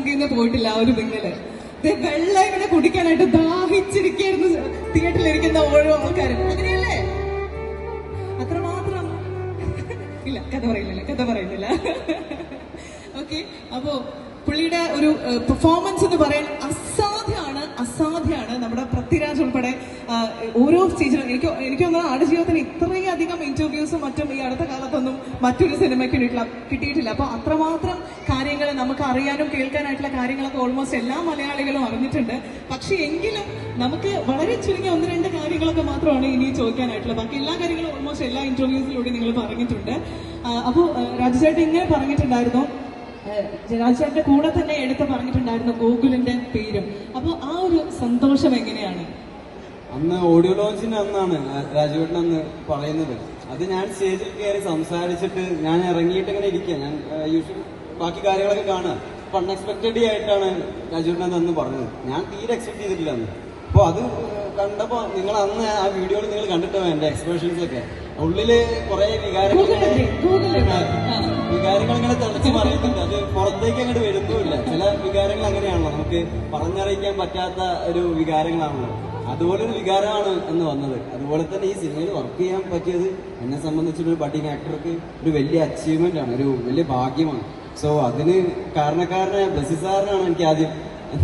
ആസ്പദയിൽ നിന്ന് പോയിട്ടില്ല ആ ഒരു നിങ്ങള്. വെള്ളം ഇങ്ങനെ കുടിക്കാനായിട്ട് ദാഹിച്ചിരിക്കുന്നു തിയേറ്ററിലിരിക്കുന്ന ഓരോ ആൾക്കാരും. അങ്ങനെയല്ലേ? അത്രമാത്രം ഇല്ല, കഥ പറയുന്നില്ല. ഓക്കെ, അപ്പോ പുള്ളിയുടെ ഒരു പെർഫോമൻസ് എന്ന് പറയാൻ അസാധ്യമാണ്. നമ്മുടെ പൃഥ്വിരാജ് ഉൾപ്പെടെ ഓരോ സ്റ്റേജിലും എനിക്ക് തോന്നുന്നു ആടുജീവിതത്തിന് ഇത്രയധികം ഇന്റർവ്യൂസും മറ്റും ഈ അടുത്ത കാലത്തൊന്നും മറ്റൊരു സിനിമയ്ക്ക് കിട്ടിയിട്ടില്ല. അപ്പൊ അത്രമാത്രം കാര്യങ്ങൾ നമുക്ക് അറിയാനും കേൾക്കാനായിട്ടുള്ള കാര്യങ്ങളൊക്കെ ഓൾമോസ്റ്റ് എല്ലാ മലയാളികളും അറിഞ്ഞിട്ടുണ്ട്. പക്ഷെ എങ്കിലും നമുക്ക് വളരെ ചുരുങ്ങിയ 1-2 കാര്യങ്ങളൊക്കെ മാത്രമാണ് ഇനി ചോദിക്കാനായിട്ടുള്ളത്. ബാക്കി എല്ലാ കാര്യങ്ങളും ഓൾമോസ്റ്റ് എല്ലാ ഇന്റർവ്യൂസിലൂടെ നിങ്ങൾ പറഞ്ഞിട്ടുണ്ട്. അപ്പോൾ രാജുചേട്ടൻ ഇങ്ങനെ പറഞ്ഞിട്ടുണ്ടായിരുന്നു, രാജുചേട്ടന്റെ കൂടെ തന്നെ എടുത്ത് പറഞ്ഞിട്ടുണ്ടായിരുന്നു ഗോകുലിന്റെ പേരും. അപ്പൊ ആ ഒരു സന്തോഷം എങ്ങനെയാണ്? അന്ന് ഓഡിയോ ലോഞ്ചിന് അന്നാണ് രാജുവേട്ടൻ അന്ന് പറയുന്നത്. അത് ഞാൻ സ്റ്റേജിൽ കയറി സംസാരിച്ചിട്ട് ഞാൻ ഇറങ്ങിയിട്ട് ഇങ്ങനെ ഇരിക്കുക. ഞാൻ യൂഷ്വലി ബാക്കി കാര്യങ്ങളൊക്കെ കാണുക. അപ്പൊ അൺഎക്സ്പെക്ടഡ്ലി ആയിട്ടാണ് രാജുവേട്ടൻ അന്ന് പറഞ്ഞത്. ഞാൻ തീരെ എക്സ്പെക്ട് ചെയ്തിട്ടില്ല അന്ന്. അപ്പൊ അത് കണ്ടപ്പോ നിങ്ങൾ അന്ന് ആ വീഡിയോയിൽ നിങ്ങൾ കണ്ടിട്ടോ എന്റെ എക്സ്പ്രഷൻസ് ഒക്കെ. ഉള്ളില് കുറെ വികാരങ്ങൾ ഇങ്ങനെ തെളിച്ച് പറയുന്നുണ്ട്. അത് പുറത്തേക്ക് അങ്ങോട്ട് വരുന്നുമില്ല. ചില വികാരങ്ങൾ അങ്ങനെയാണല്ലോ, നമുക്ക് പറഞ്ഞറിയിക്കാൻ പറ്റാത്ത ഒരു വികാരങ്ങളാണല്ലോ. അതുപോലൊരു വികാരമാണ് എന്ന് വന്നത്. അതുപോലെ തന്നെ ഈ സിനിമയിൽ വർക്ക് ചെയ്യാൻ പറ്റിയത് എന്നെ സംബന്ധിച്ചൊരു ബഡിങ് ആക്ടർക്ക് ഒരു വലിയ അച്ചീവ്മെന്റ് ആണ്, ഒരു വലിയ ഭാഗ്യമാണ്. സോ അതിന് കാരണക്കാരനായ ബ്ലസ്സി സാറിനാണ് എനിക്ക് ആദ്യം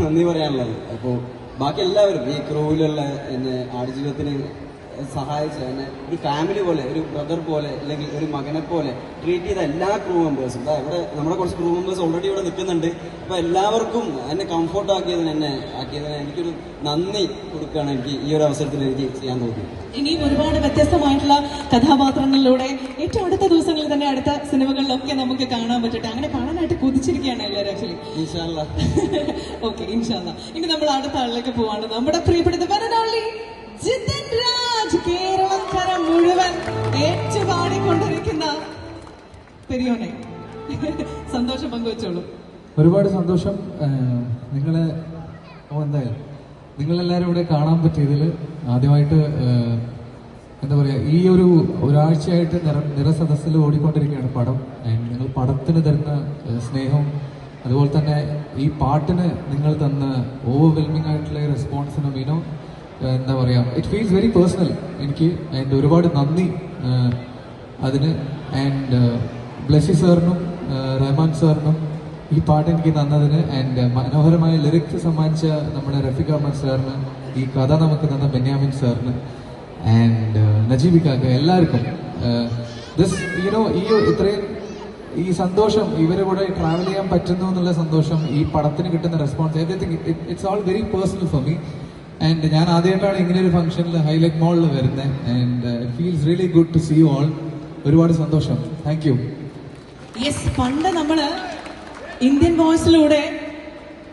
നന്ദി പറയാനുള്ളത്. അപ്പോൾ ബാക്കി എല്ലാവരും ഈ ക്രൂവിലുള്ള എന്നെ ആടുജീവിതത്തിന് സഹായിച്ച എന്നെ ഒരു ഫാമിലി പോലെ, ഒരു ബ്രദർ പോലെ, അല്ലെങ്കിൽ ഒരു മകനെ പോലെ ട്രീറ്റ് ചെയ്ത എല്ലാ ക്രൂ മെമ്പേഴ്സും, ഇവിടെ നമ്മുടെ കുറച്ച് ക്രൂ മെമ്പേഴ്സ് ഓൾറെഡി ഇവിടെ നിൽക്കുന്നുണ്ട്. അപ്പൊ എല്ലാവർക്കും എന്നെ കംഫോർട്ട് ആക്കിയതിന് എനിക്കൊരു നന്ദി കൊടുക്കുകയാണ് എനിക്ക് ഈ ഒരു അവസരത്തിൽ എനിക്ക് ചെയ്യാൻ തോന്നി. ഇനിയും ഒരുപാട് വ്യത്യസ്തമായിട്ടുള്ള കഥാപാത്രങ്ങളിലൂടെ ഏറ്റവും അടുത്ത ദിവസങ്ങളിൽ തന്നെ അടുത്ത സിനിമകളിലൊക്കെ നമുക്ക് കാണാൻ പറ്റട്ടെ. അങ്ങനെ കാണാനായിട്ട് കൊതിച്ചിരിക്കുകയാണ് എല്ലാവരും ആക്ച്വലി. ഇൻഷാ അല്ലാ. ഓക്കെ, ഇൻഷാ അല്ലാ. ഇനി നമ്മൾ അടുത്ത ആളിലേക്ക് പോവാണ്. നമ്മുടെ പ്രിയപ്പെട്ട ജിതൻ രാജ്, കേരളക്കര മുഴുവൻ ഏറ്റുപാടിക്കൊണ്ടിരിക്കുന്ന പെരിയോനെ. സന്തോഷം പങ്കുവച്ചോളൂ. ഒരുപാട് സന്തോഷം. എന്തായാലും നിങ്ങളെല്ലാവരും ഇവിടെ കാണാൻ പറ്റിയതിൽ ആദ്യമായിട്ട് എന്താ പറയുക, ഈ ഒരാഴ്ചയായിട്ട് നിറസദസ്സിൽ ഓടിക്കൊണ്ടിരിക്കുകയാണ് പടം. നിങ്ങൾ പടത്തിന് തരുന്ന സ്നേഹം, അതുപോലെ തന്നെ ഈ പാട്ടിന് നിങ്ങൾ തന്ന ഓവർവെൽമിംഗ് ആയിട്ടുള്ള റെസ്പോൺസിനും എന്താ പറയുക, ഇറ്റ് ഫീൽസ് വെരി പേഴ്സണൽ എനിക്ക്. ആൻഡ് ഒരുപാട് നന്ദി അതിന്. ആൻഡ് ബ്ലസ്സി സാറിനും റഹ്മാൻ സാറിനും ഈ പാട്ട് എനിക്ക് തന്നതിന്, ആൻഡ് മനോഹരമായ ലിറിക്സ് സമ്മാനിച്ച നമ്മുടെ റഫീഖ് അഹമ്മദ് സാറിന്, ഈ കഥ നമുക്ക് തന്ന ബെന്യാമിൻ സാറിന്, ആൻഡ് നജീബിക്കാക്ക്, എല്ലാവർക്കും ഇത്രയും ഈ സന്തോഷം, ഇവരെ കൂടെ ട്രാവൽ ചെയ്യാൻ പറ്റുന്നു എന്നുള്ള സന്തോഷം, ഈ പടത്തിന് കിട്ടുന്ന response, everything it's all very personal for me. And ഞാൻ ആദ്യമായിട്ടാണ് ഇങ്ങനെ ഒരു ഫംഗ്ഷനിൽ ഹൈലൈറ്റ് മോളിൽ വരുന്നത്. And it feels really good to see you all. ഒരുപാട് സന്തോഷം. Thank you. യെസ്, പണ്ട് നമ്മള് ഇന്ത്യൻ വോയിസിലൂടെ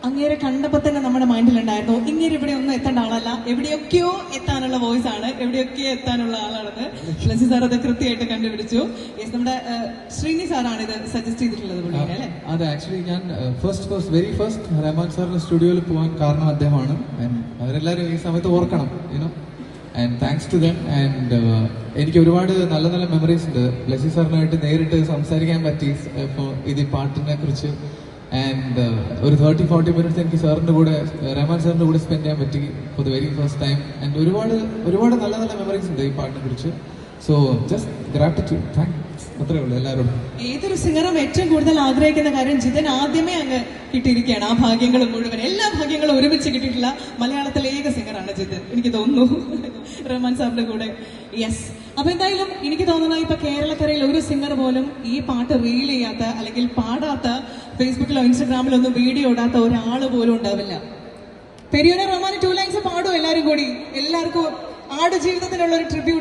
അങ്ങേരെ കണ്ടപ്പോ തന്നെ നമ്മുടെ മൈൻഡിലുണ്ടായിരുന്നു ഇങ്ങനെ ഇവിടെ ഒന്നും എത്തേണ്ട ആളല്ല, എവിടെയൊക്കെയോ എത്താനുള്ള വോയിസ് ആണ്, എവിടെയൊക്കെയോ എത്താനുള്ള ആളാണെന്ന്. ബ്ലസ്സി സാർ അത് കൃത്യമായിട്ട് കണ്ടുപിടിച്ചു. യെസ്, നമ്മുടെ ശ്രീനി സാറാണ് ഇത് സജസ്റ്റ് ചെയ്തിട്ടുള്ളത് പുള്ളിനെ, അല്ലേ? അതെ, ആക്ച്വലി ഞാൻ വെരി ഫസ്റ്റ് റഹ്മാൻ സാറിന്റെ സ്റ്റുഡിയോയിൽ പോകാൻ കാരണം അദ്ദേഹമാണ്. അവരെല്ലാവരും ഈ സമയത്ത് ഓർക്കണം, and thanks to them. And എനിക്ക് ഒരുപാട് നല്ല നല്ല മെമ്മറീസ് ഉണ്ട്. ബ്ലസ്സി സാറിനായിട്ട് നേരിട്ട് സംസാരിക്കാൻ പറ്റി ഇത് ഈ പാട്ടിനെ കുറിച്ച്. ആൻഡ് ഒരു 30-40 മിനിറ്റ്സ് എനിക്ക് സാറിന്റെ കൂടെ, റഹ്മാൻ സാറിന്റെ കൂടെ സ്പെൻഡ് ചെയ്യാൻ പറ്റി for the very first time. And ഒരുപാട് നല്ല നല്ല മെമ്മറീസ് ഉണ്ട് ഈ പാട്ടിനെ കുറിച്ച്. സോ ജസ്റ്റ് ഗ്രാറ്റിറ്റ്യൂഡ്, താങ്ക്സ്, അത്രേ ഉള്ളൂ എല്ലാവരോടും. ഏതൊരു സിംഗറും ഏറ്റവും കൂടുതൽ ആഗ്രഹിക്കുന്ന കാര്യം ജിതൻ ആദ്യമേ അങ്ങ് കിട്ടിയിരിക്കുകയാണ്. ആ ഭാഗ്യങ്ങളും മുഴുവൻ, എല്ലാ ഭാഗ്യങ്ങളും ഒരുമിച്ച് കിട്ടിയിട്ടുള്ള മലയാളത്തിലെ ഏക സിംഗറാണ് ജിതൻ, എനിക്ക് തോന്നുന്നു, റഹ്മാൻ സാറിന്റെ കൂടെ. യെസ്, അപ്പൊ എന്തായാലും എനിക്ക് തോന്നുന്നത് ഇപ്പൊ കേരളക്കരയിൽ ഒരു സിംഗർ പോലും ഈ പാട്ട് റീൽ ചെയ്യാത്ത, അല്ലെങ്കിൽ പാടാത്ത, ഫേസ്ബുക്കിലോ ഇൻസ്റ്റഗ്രാമിലോ ഒന്നും വീഡിയോ ഇടാത്ത ഒരാൾ പോലും ഉണ്ടാവില്ല. പെരിയോനെ റഹ്മാൻ 2 ലൈൻസ് പാടും എല്ലാവരും കൂടി. എല്ലാവർക്കും ആടുജീവിതത്തിനുള്ള ഒരു ട്രിബ്യൂട്ട്.